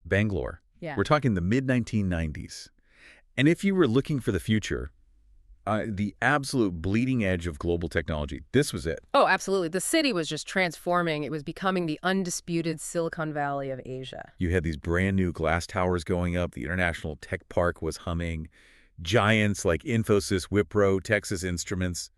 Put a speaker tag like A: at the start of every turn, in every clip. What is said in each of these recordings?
A: Bangalore.
B: Yeah.
A: We're talking the mid-1990s. And if you were looking for the future, the absolute bleeding edge of global technology, this was it.
B: Oh, absolutely. The city was just transforming. It was becoming the undisputed Silicon Valley of Asia.
A: You had these brand new glass towers going up. The International Tech Park was humming. Giants like Infosys, Wipro, Texas Instruments,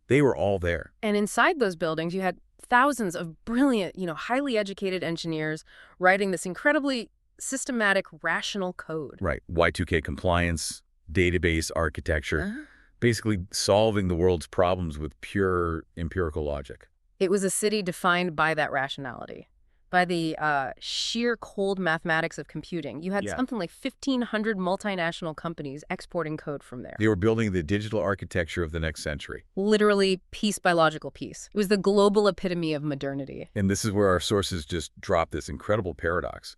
A: they were all there.
B: And inside those buildings, you had thousands of brilliant, highly educated engineers writing this incredibly systematic, rational code.
A: Right. Y2K compliance, database architecture, basically solving the world's problems with pure empirical logic.
B: It was a city defined by that rationality, by the sheer cold mathematics of computing. You had something like 1,500 multinational companies exporting code from there.
A: They were building the digital architecture of the next century.
B: Literally piece by logical piece. It was the global epitome of modernity.
A: And this is where our sources just drop this incredible paradox.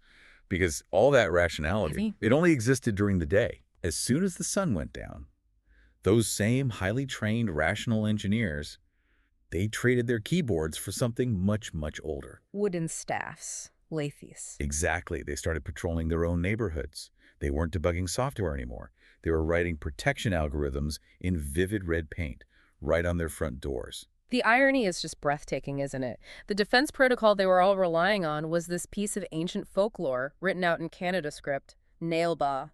A: Because all that rationality, it only existed during the day. As soon as the sun went down, those same highly trained rational engineers, they traded their keyboards for something much, much older.
B: Wooden staffs, lathes.
A: Exactly. They started patrolling their own neighborhoods. They weren't debugging software anymore. They were writing protection algorithms in vivid red paint right on their front doors.
B: The irony is just breathtaking, isn't it? The defense protocol they were all relying on was this piece of ancient folklore written out in Kannada script, Nale Ba.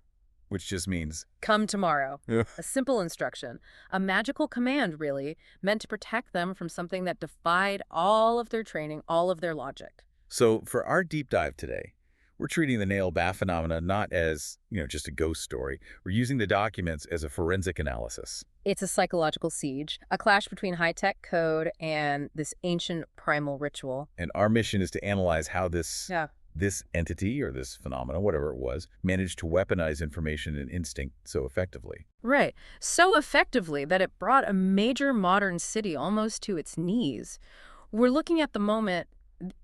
A: Which just means,
B: come tomorrow.
A: Yeah.
B: A simple instruction. A magical command, really, meant to protect them from something that defied all of their training, all of their logic.
A: So for our deep dive today, we're treating the Nale Ba phenomena not as, just a ghost story. We're using the documents as a forensic analysis.
B: It's a psychological siege, a clash between high-tech code and this ancient primal ritual.
A: And our mission is to analyze how this entity or this phenomena, whatever it was, managed to weaponize information and instinct so effectively.
B: Right. So effectively that it brought a major modern city almost to its knees. We're looking at the moment,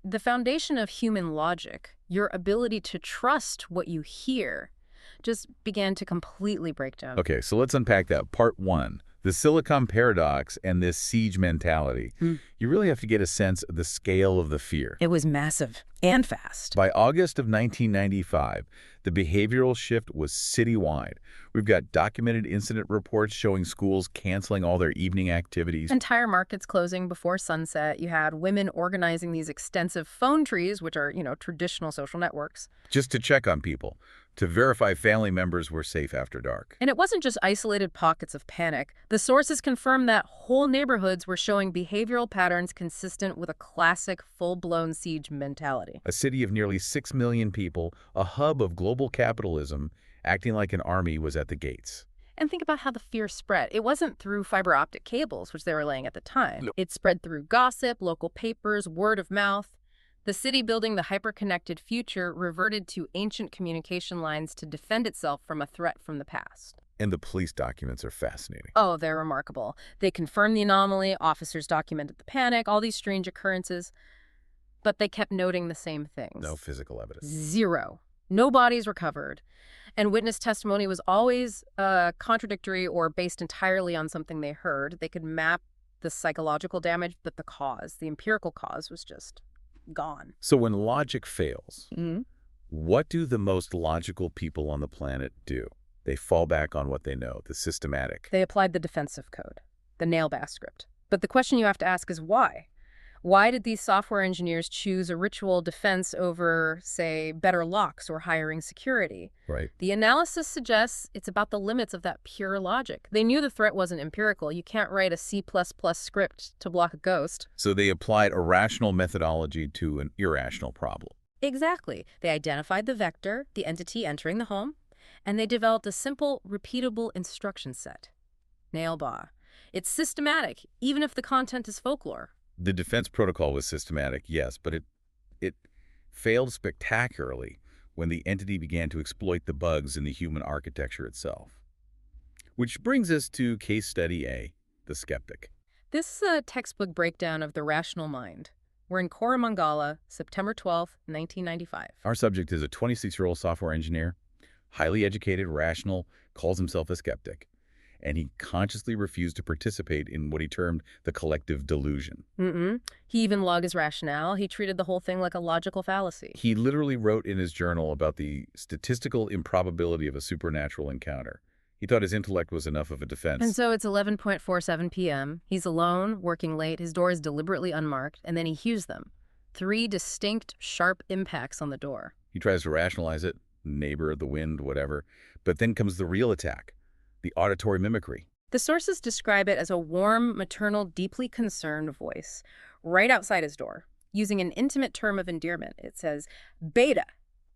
B: the foundation of human logic, your ability to trust what you hear, just began to completely break down.
A: Okay, so let's unpack that. Part 1, the Silicon paradox and this siege mentality. You really have to get a sense of the scale of the fear.
B: It was massive and fast.
A: By August of 1995, the behavioral shift was citywide. We've got documented incident reports showing schools canceling all their evening activities.
B: Entire markets closing before sunset. You had women organizing these extensive phone trees, which are, traditional social networks.
A: Just to check on people, to verify family members were safe after dark.
B: And it wasn't just isolated pockets of panic. The sources confirmed that whole neighborhoods were showing behavioral patterns consistent with a classic full-blown siege mentality.
A: A city of nearly 6 million people, a hub of global capitalism, acting like an army was at the gates.
B: And think about how the fear spread. It wasn't through fiber optic cables, which they were laying at the time. No. It spread through gossip, local papers, word of mouth. The city building the hyper-connected future reverted to ancient communication lines to defend itself from a threat from the past.
A: And the police documents are fascinating.
B: Oh, they're remarkable. They confirmed the anomaly, officers documented the panic, all these strange occurrences. But they kept noting the same things.
A: No physical evidence.
B: Zero. No bodies recovered. And witness testimony was always contradictory or based entirely on something they heard. They could map the psychological damage, but the empirical cause was just gone.
A: So when logic fails, what do the most logical people on the planet do? They fall back on what they know, the systematic.
B: They applied the defensive code, the Nale Ba script. But the question you have to ask is why? Why did these software engineers choose a ritual defense over, say, better locks or hiring security?
A: Right.
B: The analysis suggests it's about the limits of that pure logic. They knew the threat wasn't empirical. You can't write a C++ script to block a ghost.
A: So they applied a rational methodology to an irrational problem.
B: Exactly. They identified the vector, the entity entering the home, and they developed a simple, repeatable instruction set. Nale Ba. It's systematic, even if the content is folklore.
A: The defense protocol was systematic, yes, but it failed spectacularly when the entity began to exploit the bugs in the human architecture itself. Which brings us to case study A, the skeptic.
B: This is a textbook breakdown of the rational mind. We're in Koramangala, September 12, 1995.
A: Our subject is a 26-year-old software engineer, highly educated, rational, calls himself a skeptic. and he consciously refused to participate in what he termed the collective delusion.
B: He even logged his rationale. He treated the whole thing like a logical fallacy.
A: He literally wrote in his journal about the statistical improbability of a supernatural encounter. He thought his intellect was enough of a defense.
B: And so it's 11:47 p.m. He's alone, working late. His door is deliberately unmarked, and then he hews them. 3 distinct, sharp impacts on the door.
A: He tries to rationalize it, neighbor, the wind, whatever. But then comes the real attack, the auditory mimicry.
B: The sources describe it as a warm, maternal, deeply concerned voice right outside his door. Using an intimate term of endearment, it says, "Beta,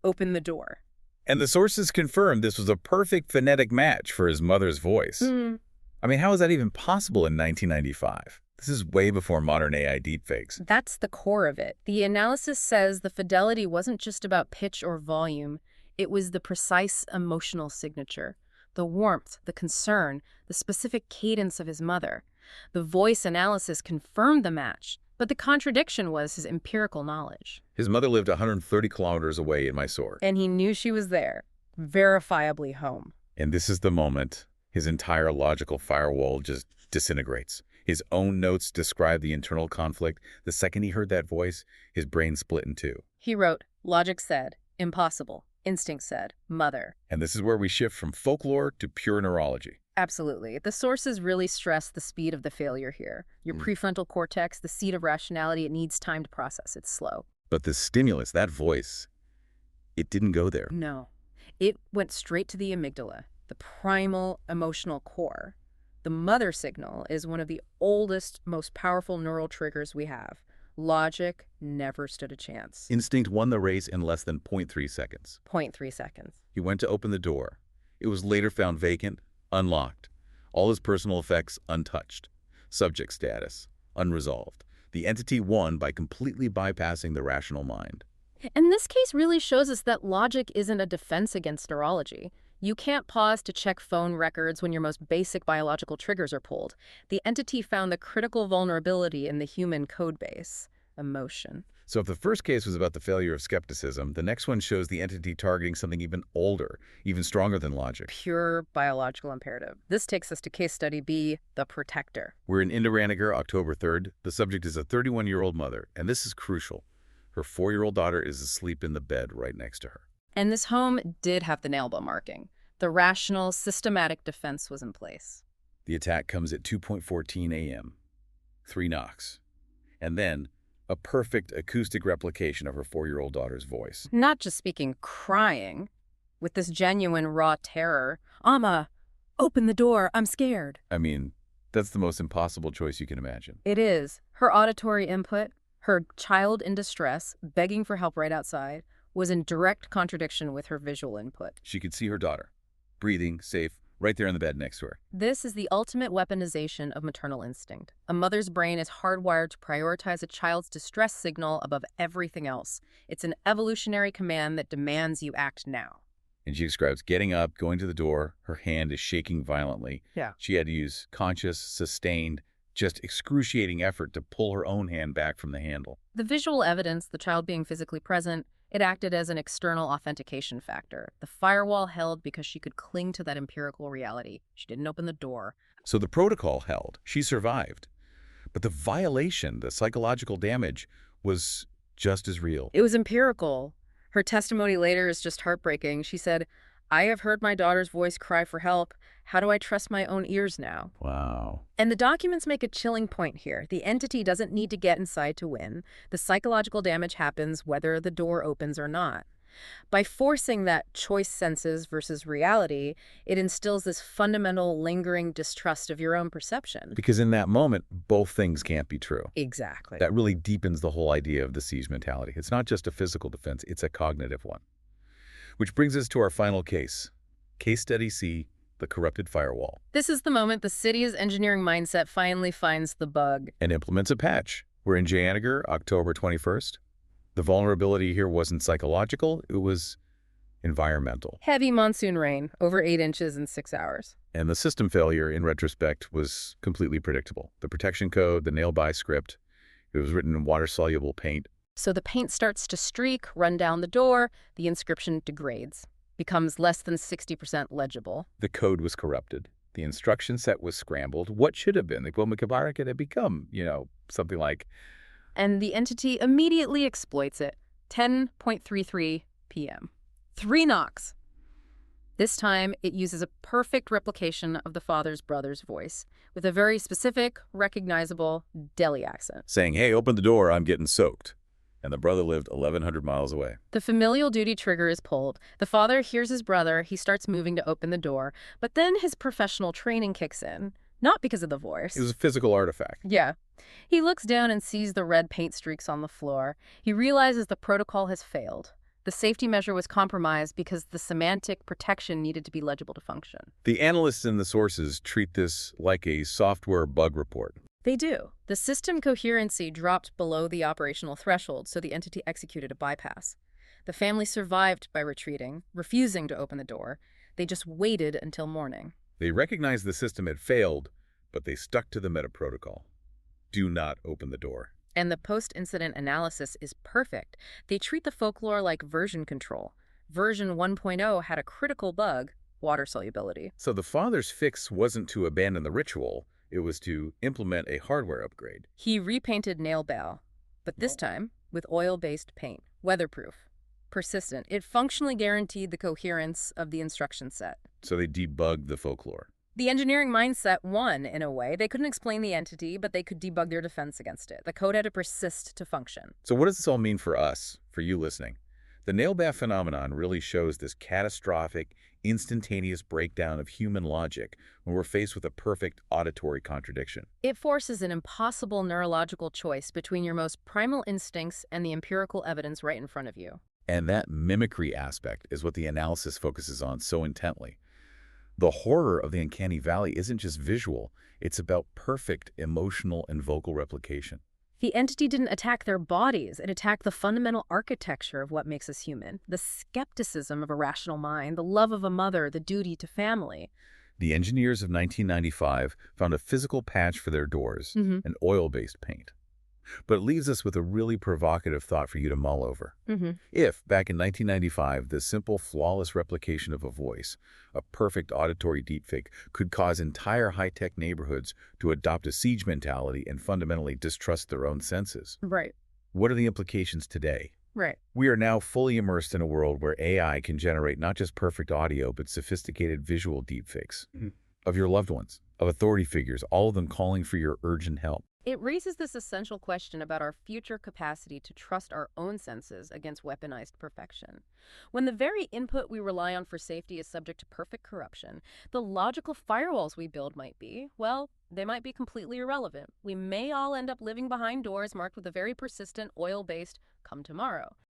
B: open the door."
A: And the sources confirmed this was a perfect phonetic match for his mother's voice. I mean, how is that even possible in 1995? This is way before modern AI deepfakes.
B: That's the core of it. The analysis says the fidelity wasn't just about pitch or volume. It was the precise emotional signature, the warmth, the concern, the specific cadence of his mother. The voice analysis confirmed the match, but the contradiction was his empirical knowledge.
A: His mother lived 130 kilometers away in Mysore.
B: And he knew she was there, verifiably home.
A: And this is the moment his entire logical firewall just disintegrates. His own notes describe the internal conflict. The second he heard that voice, his brain split in two.
B: He wrote, "Logic said, impossible. Instinct said, mother."
A: And this is where we shift from folklore to pure neurology.
B: Absolutely. The sources really stress the speed of the failure here. Your prefrontal cortex, the seat of rationality, it needs time to process. It's slow.
A: But the stimulus, that voice, it didn't go there.
B: No. It went straight to the amygdala, the primal emotional core. The mother signal is one of the oldest, most powerful neural triggers we have. Logic never stood a chance.
A: Instinct won the race in less than 0.3 seconds.
B: 0.3 seconds.
A: He went to open the door. It was later found vacant, unlocked. All his personal effects untouched. Subject status, unresolved. The entity won by completely bypassing the rational mind.
B: And this case really shows us that logic isn't a defense against neurology. You can't pause to check phone records when your most basic biological triggers are pulled. The entity found the critical vulnerability in the human code base, emotion.
A: So if the first case was about the failure of skepticism, the next one shows the entity targeting something even older, even stronger than logic.
B: Pure biological imperative. This takes us to case study B, the protector.
A: We're in Indiranagar, October 3rd. The subject is a 31-year-old mother, and this is crucial. Her 4-year-old daughter is asleep in the bed right next to her.
B: And this home did have the Nale Ba marking. The rational, systematic defense was in place.
A: The attack comes at 2:14 a.m. 3 knocks. And then a perfect acoustic replication of her 4-year-old daughter's voice.
B: Not just speaking, crying, with this genuine raw terror. "Amma, open the door, I'm scared."
A: I mean, that's the most impossible choice you can imagine.
B: It is. Her auditory input, her child in distress, begging for help right outside, was in direct contradiction with her visual input.
A: She could see her daughter, breathing, safe, right there in the bed next to her.
B: This is the ultimate weaponization of maternal instinct. A mother's brain is hardwired to prioritize a child's distress signal above everything else. It's an evolutionary command that demands you act now.
A: And she describes getting up, going to the door. Her hand is shaking violently.
B: Yeah.
A: She had to use conscious, sustained, just excruciating effort to pull her own hand back from the handle.
B: The visual evidence, the child being physically present, it acted as an external authentication factor. The firewall held because she could cling to that empirical reality. She didn't open the door.
A: So the protocol held. She survived. But the violation, the psychological damage, was just as real.
B: It was empirical. Her testimony later is just heartbreaking. She said, "I have heard my daughter's voice cry for help. How do I trust my own ears now?"
A: Wow.
B: And the documents make a chilling point here. The entity doesn't need to get inside to win. The psychological damage happens whether the door opens or not. By forcing that choice senses versus reality, it instills this fundamental, lingering distrust of your own perception.
A: Because in that moment, both things can't be true.
B: Exactly.
A: That really deepens the whole idea of the siege mentality. It's not just a physical defense, it's a cognitive one. Which brings us to our final case. Case study C, the corrupted firewall.
B: This is the moment the city's engineering mindset finally finds the bug.
A: And implements a patch. We're in Jayanagar, October 21st. The vulnerability here wasn't psychological, it was environmental.
B: Heavy monsoon rain, over 8 inches in 6 hours.
A: And the system failure, in retrospect, was completely predictable. The protection code, the Nale Ba script, it was written in water-soluble paint.
B: So the paint starts to streak, run down the door, the inscription degrades, becomes less than 60% legible.
A: The code was corrupted. The instruction set was scrambled. What should have been? The Gomakabarak had become, something like...
B: And the entity immediately exploits it. 10:33 p.m. 3 knocks. This time, it uses a perfect replication of the father's brother's voice, with a very specific, recognizable Delhi accent.
A: Saying, hey, open the door, I'm getting soaked. And the brother lived 1,100 miles away.
B: The familial duty trigger is pulled. The father hears his brother. He starts moving to open the door. But then his professional training kicks in. Not because of the voice.
A: It was a physical artifact.
B: Yeah. He looks down and sees the red paint streaks on the floor. He realizes the protocol has failed. The safety measure was compromised because the semantic protection needed to be legible to function.
A: The analysts and the sources treat this like a software bug report.
B: They do. The system coherency dropped below the operational threshold, so the entity executed a bypass. The family survived by retreating, refusing to open the door. They just waited until morning.
A: They recognized the system had failed, but they stuck to the meta protocol. Do not open the door.
B: And the post-incident analysis is perfect. They treat the folklore like version control. Version 1.0 had a critical bug, water solubility.
A: So the father's fix wasn't to abandon the ritual, it was to implement a hardware upgrade.
B: He repainted Nale Ba, but this time with oil-based paint, weatherproof, persistent. It functionally guaranteed the coherence of the instruction set.
A: So they debugged the folklore.
B: The engineering mindset won, in a way. They couldn't explain the entity, but they could debug their defense against it. The code had to persist to function.
A: So what does this all mean for us, for you listening? The Nale Ba phenomenon really shows this catastrophic, instantaneous breakdown of human logic when we're faced with a perfect auditory contradiction.
B: It forces an impossible neurological choice between your most primal instincts and the empirical evidence right in front of you.
A: And that mimicry aspect is what the analysis focuses on so intently. The horror of the uncanny valley isn't just visual, it's about perfect emotional and vocal replication.
B: The entity didn't attack their bodies, it attacked the fundamental architecture of what makes us human. The skepticism of a rational mind, the love of a mother, the duty to family.
A: The engineers of 1995 found a physical patch for their doors, an oil-based paint. But it leaves us with a really provocative thought for you to mull over. If, back in 1995, this simple, flawless replication of a voice, a perfect auditory deepfake, could cause entire high-tech neighborhoods to adopt a siege mentality and fundamentally distrust their own senses.
B: Right.
A: What are the implications today?
B: Right.
A: We are now fully immersed in a world where AI can generate not just perfect audio, but sophisticated visual deepfakes of your loved ones, of authority figures, all of them calling for your urgent help.
B: It raises this essential question about our future capacity to trust our own senses against weaponized perfection. When the very input we rely on for safety is subject to perfect corruption, the logical firewalls we build might be, well, they might be completely irrelevant. We may all end up living behind doors marked with a very persistent, oil-based, "come tomorrow."